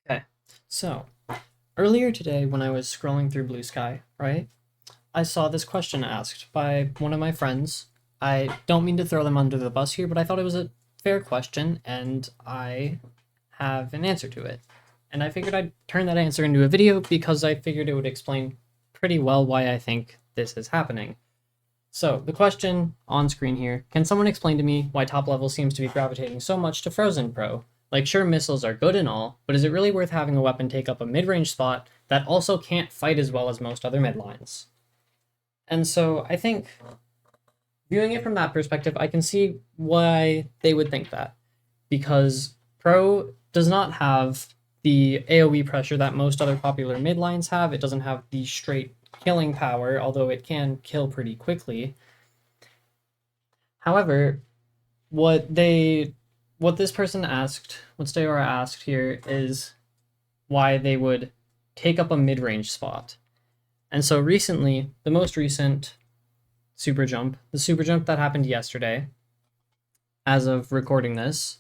Okay, so earlier today when I was scrolling through Blue Sky, right, I saw this question asked by one of my friends. I don't mean to throw them under the bus here, but I thought it was a fair question and I have an answer to it. And I figured I'd turn that answer into a video because I figured it would explain pretty well why I think this is happening. So, the question on screen here, can someone explain to me why top level seems to be gravitating so much to Frozen Pro? Like, sure, missiles are good and all, but is it really worth having a weapon take up a mid-range spot that also can't fight as well as most other mid lines? And so, I think, viewing it from that perspective, I can see why they would think that. Because Pro does not have the AoE pressure that most other popular mid lines have. It doesn't have the straight killing power, although it can kill pretty quickly. However, what this person asked, what Steora asked here is why they would take up a mid-range spot. And so recently, the most recent the super jump that happened yesterday, as of recording this,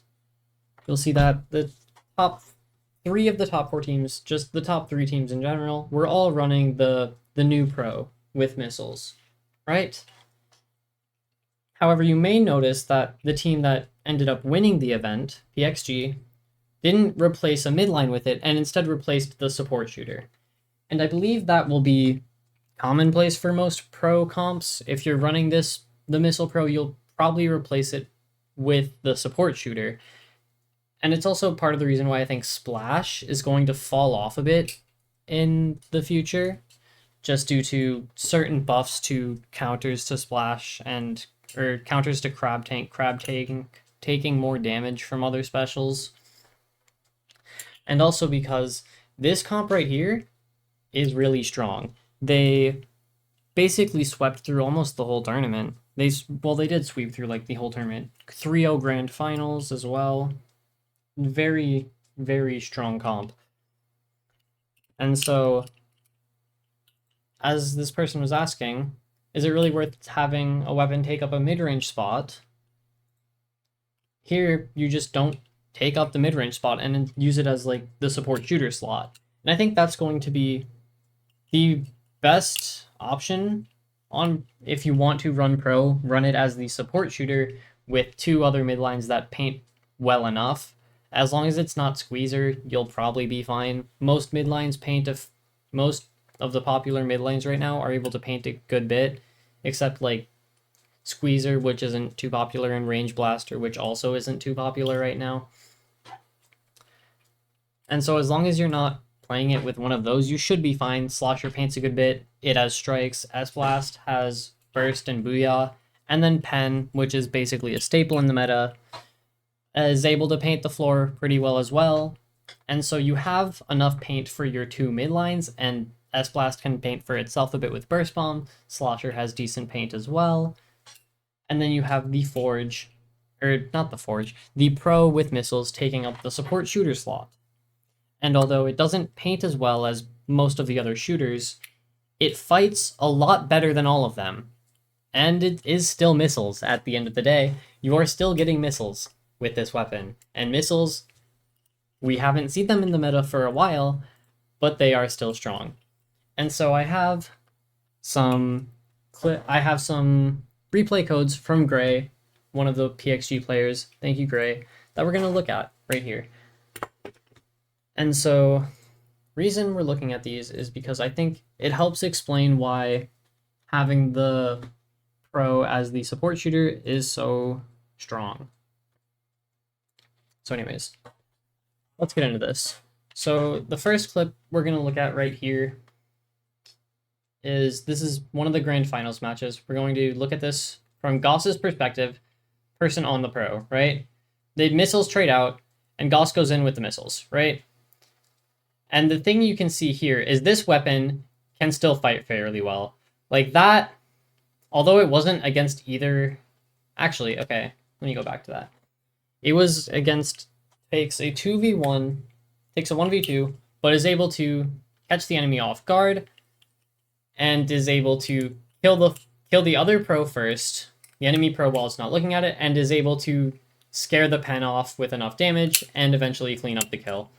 you'll see that the top 3 of the top 4 teams, just the top 3 teams in general, were all running the new Pro with missiles, right? However, you may notice that the team that ended up winning the event, PXG, didn't replace a midline with it and instead replaced the support shooter. And I believe that will be commonplace for most pro comps. If you're running the Missile Pro, you'll probably replace it with the support shooter. And it's also part of the reason why I think Splash is going to fall off a bit in the future, just due to certain buffs to counters to Splash or counters to Crab taking more damage from other specials. And also because this comp right here is really strong. They basically swept through almost the whole tournament. They did sweep through like the whole tournament. 3-0 grand finals as well. Very, very strong comp. And so, as this person was asking, is it really worth having a weapon take up a mid-range spot? Here, you just don't take up the mid-range spot and use it as like the support shooter slot. And I think that's going to be the best option on if you want to run pro, run it as the support shooter with 2 other mid lines that paint well enough. As long as it's not Squeezer, you'll probably be fine. Most mid lines most of the popular mid lanes right now are able to paint a good bit, except like Squeezer, which isn't too popular, and Range Blaster, which also isn't too popular right now. And so as long as you're not playing it with one of those, you should be fine. Slosher paints a good bit. It has strikes. S-Blast has burst and booyah. And then Pen, which is basically a staple in the meta, is able to paint the floor pretty well as well. And so you have enough paint for your 2 mid lines, and S-Blast can paint for itself a bit with Burst Bomb. Slosher has decent paint as well. And then you have the Forge, or not the Forge, the Pro with missiles taking up the support shooter slot. And although it doesn't paint as well as most of the other shooters, it fights a lot better than all of them. And it is still missiles at the end of the day. You are still getting missiles with this weapon. And missiles, we haven't seen them in the meta for a while, but they are still strong. And so I have some replay codes from Gray, one of the PXG players, thank you Gray, that we're going to look at right here. And so, reason we're looking at these is because I think it helps explain why having the Pro as the support shooter is so strong. So anyways, let's get into this. So the first clip we're going to look at right here this is one of the grand finals matches. We're going to look at this from Goss's perspective, person on the Pro, right? The missiles trade out, and Goss goes in with the missiles, right? And the thing you can see here is this weapon can still fight fairly well. Like that, although it wasn't against either... Actually, okay, let me go back to that. It was against, takes a 2v1, takes a 1v2, but is able to catch the enemy off guard, and is able to kill the other Pro first, the enemy Pro while it's not looking at it, and is able to scare the pen off with enough damage, and eventually clean up the kill.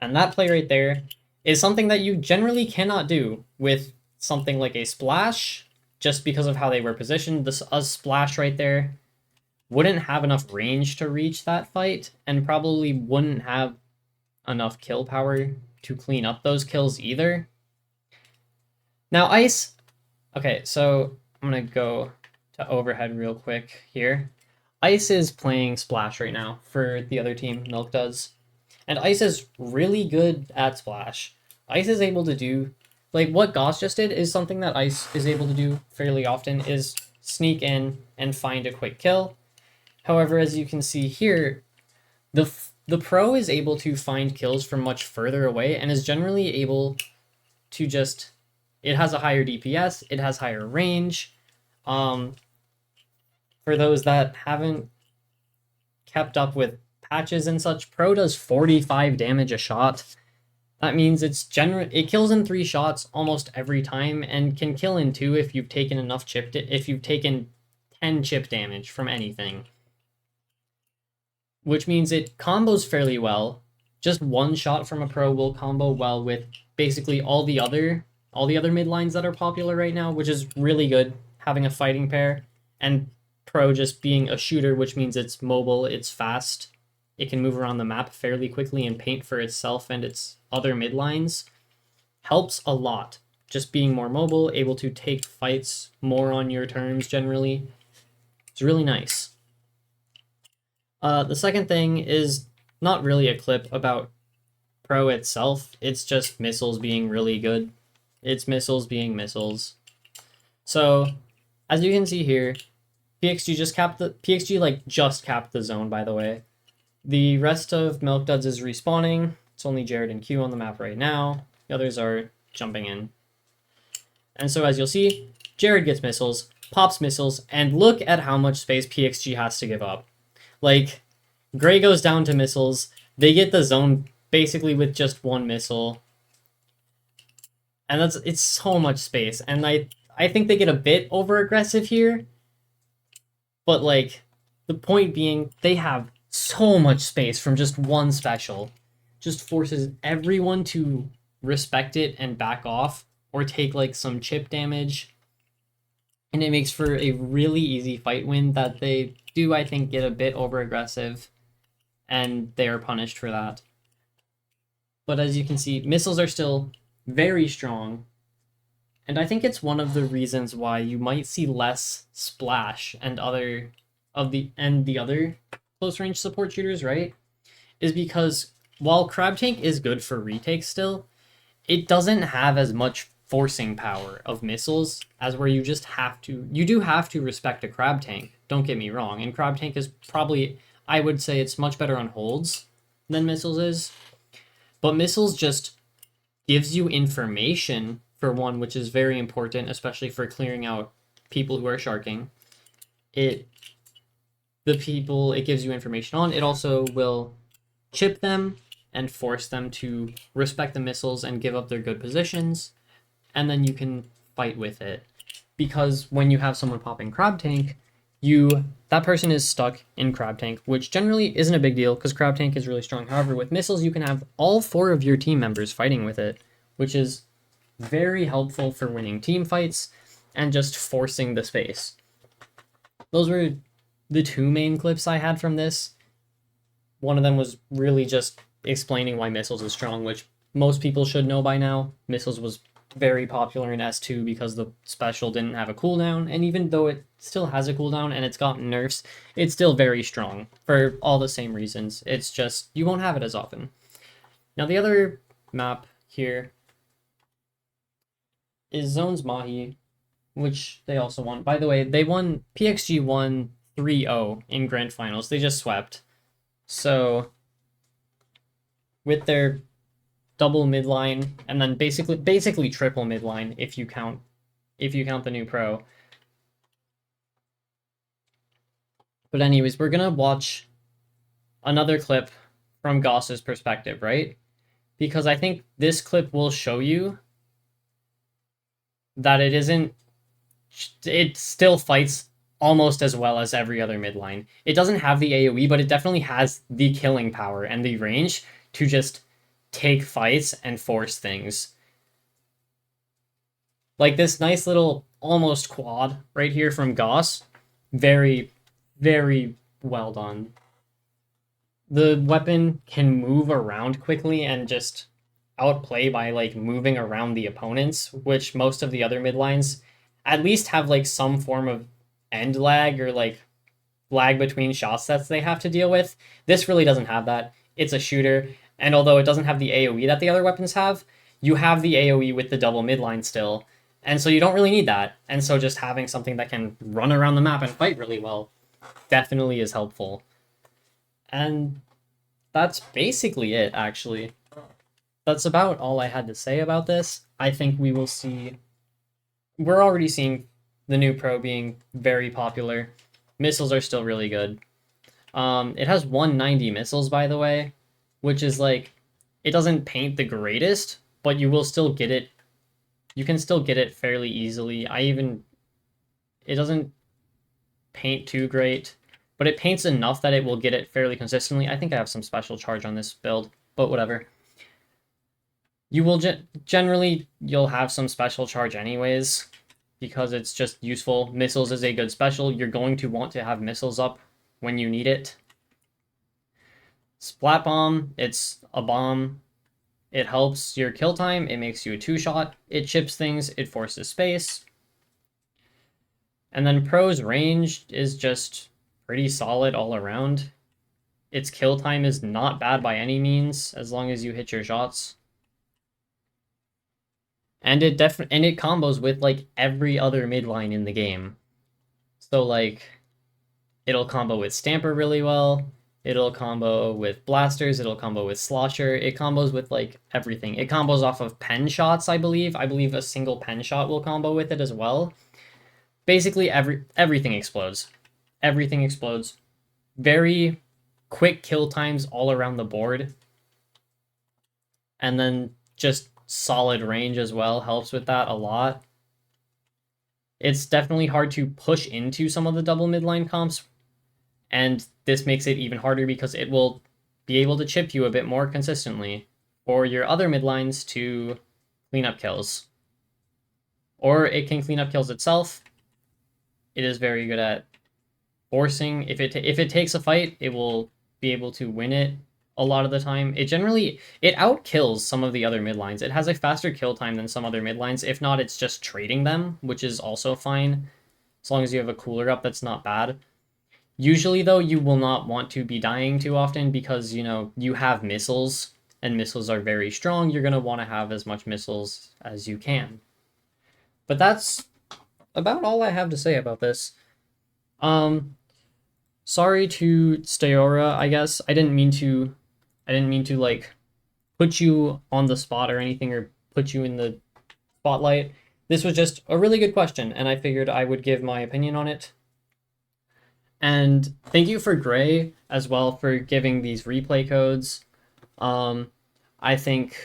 And that play right there is something that you generally cannot do with something like a splash, just because of how they were positioned. A splash right there wouldn't have enough range to reach that fight, and probably wouldn't have enough kill power to clean up those kills either. Now Ice, okay, so I'm gonna go to overhead real quick here. Ice is playing Splash right now for the other team, Milk does. And Ice is really good at Splash. Ice is able to do, like what Goss just did is something that Ice is able to do fairly often, is sneak in and find a quick kill. However, as you can see here, the pro is able to find kills from much further away and is generally able to just, it has a higher DPS, it has higher range. For those that haven't kept up with patches and such, pro does 45 damage a shot. That means it kills in 3 shots almost every time, and can kill in 2 if you've taken enough if you've taken 10 chip damage from anything. Which means it combos fairly well. Just one shot from a pro will combo well with basically all the other mid lines that are popular right now, which is really good, having a fighting pair, and pro just being a shooter, which means it's mobile, it's fast, it can move around the map fairly quickly and paint for itself and its other mid lines, helps a lot. Just being more mobile, able to take fights more on your terms generally. It's really nice. The second thing is not really a clip about pro itself, it's just Missles being really good. It's Missles being Missles. So, as you can see here, PXG just capped the zone, by the way. The rest of Milk Duds is respawning. It's only Jared and Q on the map right now. The others are jumping in. And so as you'll see, Jared gets missiles, pops missiles, and look at how much space PXG has to give up. Like, Gray goes down to missiles. They get the zone basically with just one missile. And it's so much space. And I think they get a bit over-aggressive here. But, like, the point being, they have so much space from just one special. Just forces everyone to respect it and back off, or take, like, some chip damage. And it makes for a really easy fight win that they do, I think, get a bit over-aggressive. And they are punished for that. But as you can see, missiles are still very strong. And I think it's one of the reasons why you might see less Splash and the other close range support shooters, right? Is because while Crab Tank is good for retakes still, it doesn't have as much forcing power of missiles as where you do have to respect a Crab Tank, don't get me wrong. And Crab Tank is probably, I would say it's much better on holds than missiles is. But missiles just gives you information, for one, which is very important, especially for clearing out people who are sharking. It gives you information on. It also will chip them and force them to respect the missiles and give up their good positions. And then you can fight with it. Because when you have someone popping Crab Tank, that person is stuck in Crab Tank, which generally isn't a big deal because Crab Tank is really strong. However, with missiles, you can have all 4 of your team members fighting with it, which is very helpful for winning team fights and just forcing the space. Those were the 2 main clips I had from this. One of them was really just explaining why missiles is strong, which most people should know by now. Missiles was very popular in S2 because the special didn't have a cooldown, and even though it still has a cooldown and it's gotten nerfs, it's still very strong for all the same reasons. It's just you won't have it as often. Now the other map here is Zones Mahi, which they also won. By the way, PXG won 3-0 in grand finals. They just swept. So with their double midline and then basically triple midline if you count the new pro. But anyways, we're gonna watch another clip from Goss's perspective, right? Because I think this clip will show you that it still fights almost as well as every other midline. It doesn't have the AoE, but it definitely has the killing power and the range to just take fights and force things. Like this nice little almost quad right here from Goss. Very, very well done. The weapon can move around quickly and just outplay by like moving around the opponents, which most of the other mid lines at least have like some form of end lag or like lag between shot sets they have to deal with. This really doesn't have that. It's a shooter, and although it doesn't have the AoE that the other weapons have, you have the AoE with the double midline still, and so you don't really need that. And so just having something that can run around the map and fight really well definitely is helpful. And that's basically it, actually. That's about all I had to say about this. I think we will see... We're already seeing the new Pro being very popular. Missiles are still really good. It has 190 missiles, by the way, which is like... It doesn't paint the greatest, but you will still get it. You can still get it fairly easily. It doesn't paint too great, but it paints enough that it will get it fairly consistently. I think I have some special charge on this build, but whatever. You will generally, you'll have some special charge anyways, because it's just useful. Missiles is a good special. You're going to want to have missiles up when you need it. Splat Bomb, it's a bomb. It helps your kill time. It makes you a 2-shot. It chips things. It forces space. And then Pro's range is just pretty solid all around. Its kill time is not bad by any means, as long as you hit your shots. And it combos with like every other midline in the game. So like, it'll combo with Stamper really well. It'll combo with blasters. It'll combo with Slosher. It combos with like everything. It combos off of pen shots, I believe. I believe a single pen shot will combo with it as well. Basically, everything explodes. Everything explodes. Very quick kill times all around the board. And then just solid range as well helps with that a lot. It's definitely hard to push into some of the double midline comps, and this makes it even harder because it will be able to chip you a bit more consistently for your other midlines to clean up kills. Or it can clean up kills itself. It is very good at forcing. If it takes a fight, it will be able to win it a lot of the time. It outkills some of the other midlines. It has a faster kill time than some other midlines. If not, it's just trading them, which is also fine. As long as you have a cooler up, that's not bad. Usually, though, you will not want to be dying too often because, you know, you have missiles, and missiles are very strong. You're going to want to have as much missiles as you can. But that's about all I have to say about this. Sorry to Steora, I guess. I didn't mean to like put you on the spot or anything, or put you in the spotlight. This was just a really good question, and I figured I would give my opinion on it. And thank you for Gray as well for giving these replay codes. I think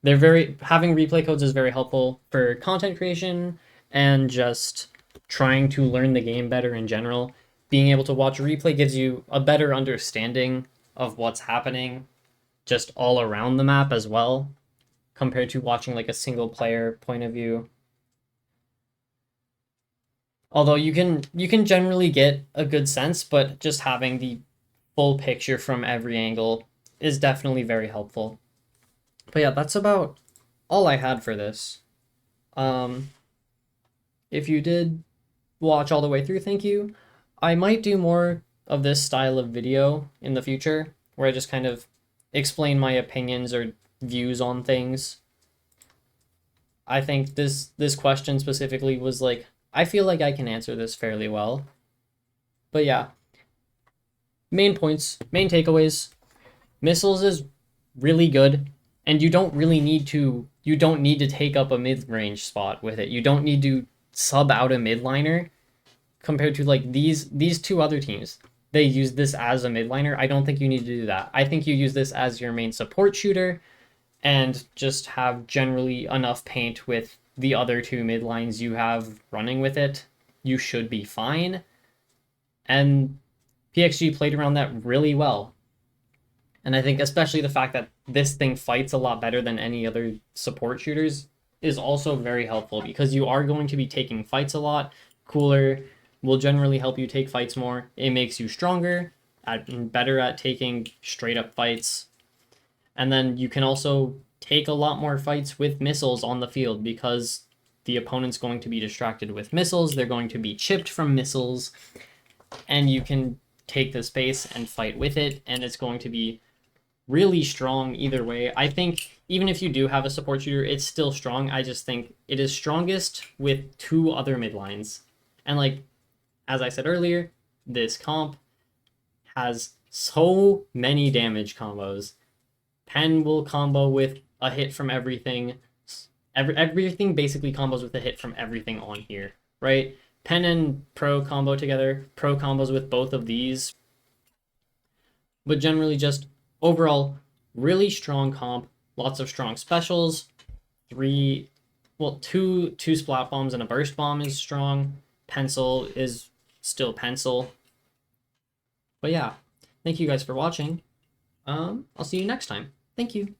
having replay codes is very helpful for content creation and just trying to learn the game better in general. Being able to watch a replay gives you a better understanding of what's happening just all around the map as well, compared to watching like a single player point of view. Although you can generally get a good sense, but just having the full picture from every angle is definitely very helpful. But yeah, that's about all I had for this. If you did watch all the way through, thank you. I might do more of this style of video in the future, where I just kind of explain my opinions or views on things. I think this question specifically was like, I feel like I can answer this fairly well. But yeah, main points, main takeaways. Missiles is really good, and you don't need to take up a mid-range spot with it. You don't need to sub out a midliner compared to like these two other teams. They use this as a midliner. I don't think you need to do that. I think you use this as your main support shooter and just have generally enough paint with the other two midlines you have running with it. You should be fine. And PXG played around that really well. And I think especially the fact that this thing fights a lot better than any other support shooters is also very helpful, because you are going to be taking fights a lot. Cooler will generally help you take fights more. It makes you stronger, better at taking straight up fights. And then you can also take a lot more fights with missiles on the field, because the opponent's going to be distracted with missiles. They're going to be chipped from missiles, and you can take the space and fight with it, and it's going to be really strong either way. I think even if you do have a support shooter, it's still strong. I just think it is strongest with two other mid lines. And like, as I said earlier, this comp has so many damage combos. Pen will combo with a hit from everything. Everything basically combos with a hit from everything on here, right? Pen and Pro combo together. Pro combos with both of these. But generally just overall, really strong comp. Lots of strong specials. Two splat bombs and a burst bomb is strong. Pencil is still pencil. But yeah, thank you guys for watching. I'll see you next time. Thank you.